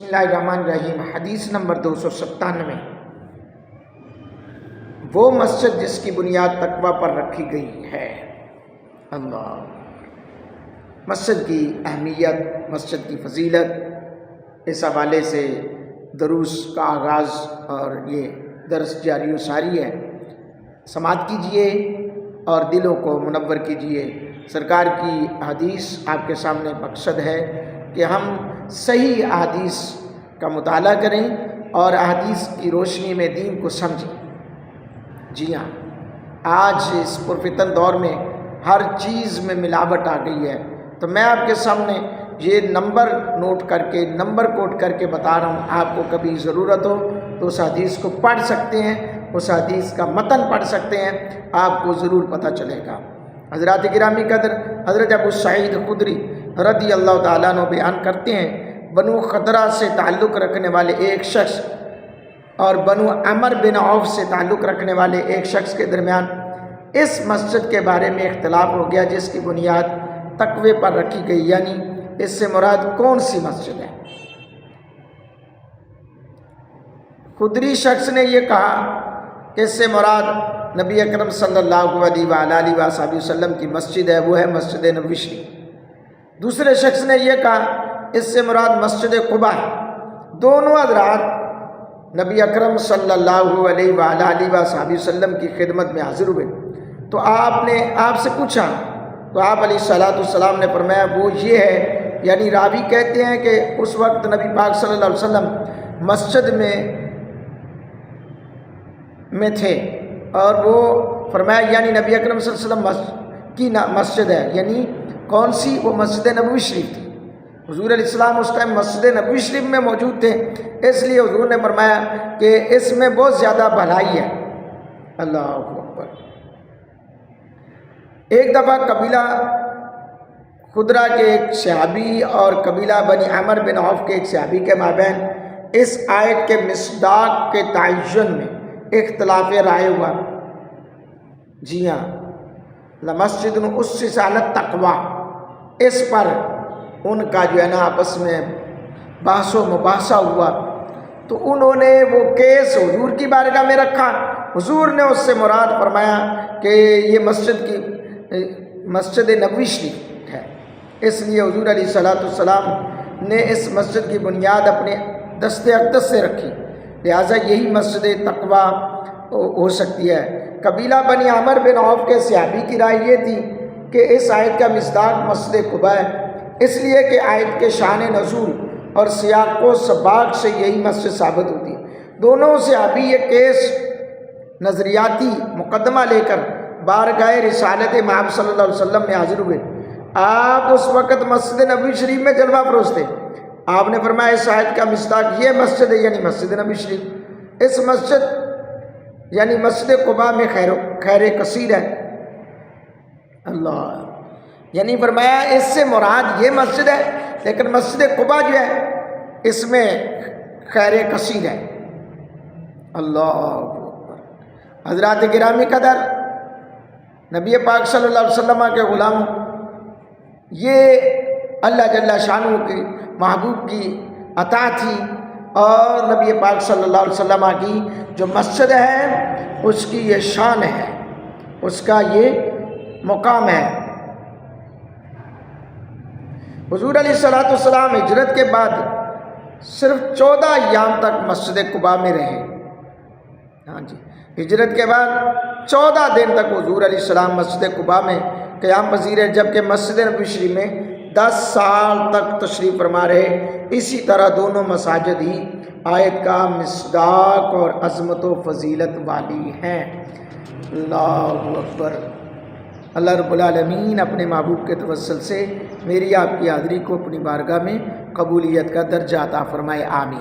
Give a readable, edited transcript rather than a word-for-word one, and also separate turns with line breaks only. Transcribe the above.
بسم اللہ الرحمن الرحیم۔ حدیث نمبر 297۔ وہ مسجد جس کی بنیاد تقوی پر رکھی گئی ہے۔ اللہ، مسجد کی اہمیت، مسجد کی فضیلت، اس حوالے سے دروس کا آغاز اور یہ درس جاری و ساری ہے۔ سماعت کیجئے اور دلوں کو منور کیجئے۔ سرکار کی حدیث آپ کے سامنے مقصد ہے کہ ہم صحیح احادیث کا مطالعہ کریں اور احادیث کی روشنی میں دین کو سمجھیں۔ جی ہاں، آج اس پرفتن دور میں ہر چیز میں ملاوٹ آ گئی ہے، تو میں آپ کے سامنے یہ نمبر نوٹ کر کے، نمبر کوٹ کر کے بتا رہا ہوں۔ آپ کو کبھی ضرورت ہو تو اس حدیث کو پڑھ سکتے ہیں، اس حدیث کا متن پڑھ سکتے ہیں، آپ کو ضرور پتہ چلے گا۔ حضرات گرامی قدر، حضرت ابو سعید خدری رضی اللہ تعالیٰ عنہ بیان کرتے ہیں، بنو خدرہ سے تعلق رکھنے والے ایک شخص اور بنو عمر بن عوف سے تعلق رکھنے والے ایک شخص کے درمیان اس مسجد کے بارے میں اختلاف ہو گیا جس کی بنیاد تقوی پر رکھی گئی، یعنی اس سے مراد کون سی مسجد ہے؟ خدری شخص نے یہ کہا کہ اس سے مراد نبی اکرم صلی اللہ علیہ وآلہ وسلم کی مسجد ہے، وہ ہے مسجد نبوی شریف۔ دوسرے شخص نے یہ کہا اس سے مراد مسجد قباء ہے۔ دونوں حضرات نبی اکرم صلی اللہ علیہ وآلہ وسلم کی خدمت میں حاضر ہوئے، تو آپ سے پوچھا، تو آپ علیہ السلام نے فرمایا وہ یہ ہے، یعنی راوی کہتے ہیں کہ اس وقت نبی پاک صلی اللہ علیہ وسلم مسجد میں تھے، اور وہ فرمایا یعنی نبی اکرم صلی اللہ علیہ وسلم کی مسجد ہے، یعنی کون سی؟ وہ مسجد نبوی شریف تھی۔ حضور علیہ السلام اس ٹائم مسجد نبوی شریف میں موجود تھے، اس لیے حضور نے فرمایا کہ اس میں بہت زیادہ بھلائی ہے۔ اللہ اکبر۔ ایک دفعہ قبیلہ خدرہ کے ایک صحابی اور قبیلہ بنی عمر بن عوف کے ایک صحابی کے مابین اس آیت کے مصداق کے تعین میں اختلاف رائے ہوا۔ جی ہاں، لمسجد اسس علی التقوی، اس پر ان کا جو ہے نا آپس میں بحث و مباحثہ ہوا، تو انہوں نے وہ کیس حضور کی بارگاہ میں رکھا۔ حضور نے اس سے مراد فرمایا کہ یہ مسجد نبوی شریف ہے، اس لیے حضور علیہ السلام نے اس مسجد کی بنیاد اپنے دست اقدس سے رکھی، لہٰذا یہی مسجد تقوی ہو سکتی ہے۔ قبیلہ بنی عمر بن عوف کے صحابی کی رائے یہ تھی کہ اس آیت کا مصداق مسجد قباء ہے، اس لیے کہ آیت کے شان نزول اور سیاق و سباق سے یہی مسجد ثابت ہوتی ہے۔ دونوں صحابی یہ کیس نظریاتی مقدمہ لے کر بارگاہ رسالت مآب صلی اللہ علیہ وسلم میں حاضر ہوئے۔ آپ اس وقت مسجد نبوی شریف میں جلوہ فروز تھے۔ آپ نے فرمایا اس آیت کا مصداق یہ مسجد ہے، یعنی مسجد نبوی شریف۔ اس مسجد یعنی مسجد قباء میں خیر کثیر ہے۔ اللہ، یعنی فرمایا اس سے مراد یہ مسجد ہے، لیکن مسجد قباء جو ہے اس میں خیر کثیر ہے۔ اللہ، حضرات گرامی قدر، نبی پاک صلی اللہ علیہ وسلم کے غلام، یہ اللہ جل شانہ کی محبوب کی عطا تھی، اور نبی پاک صلی اللہ علیہ وسلم کی جو مسجد ہے اس کی یہ شان ہے، اس کا یہ مقام ہے۔ حضور علیہ السلام ہجرت کے بعد صرف 14 ایام تک مسجد قباء میں رہے۔ ہاں جی، ہجرت کے بعد 14 دن تک حضور علیہ السلام مسجد قباء میں قیام پذیر ہے، جبکہ مسجد نبوی شریف میں 10 سال تک تشریف فرما رہے۔ اسی طرح دونوں مساجد ہی آیت کا مصداق اور عظمت و فضیلت والی ہیں۔ اللہ اکبر۔ اللہ رب العالمین اپنے محبوب کے توسل سے میری آپ کی حاضری کو اپنی بارگاہ میں قبولیت کا درجہ عطا فرمائے، آمین۔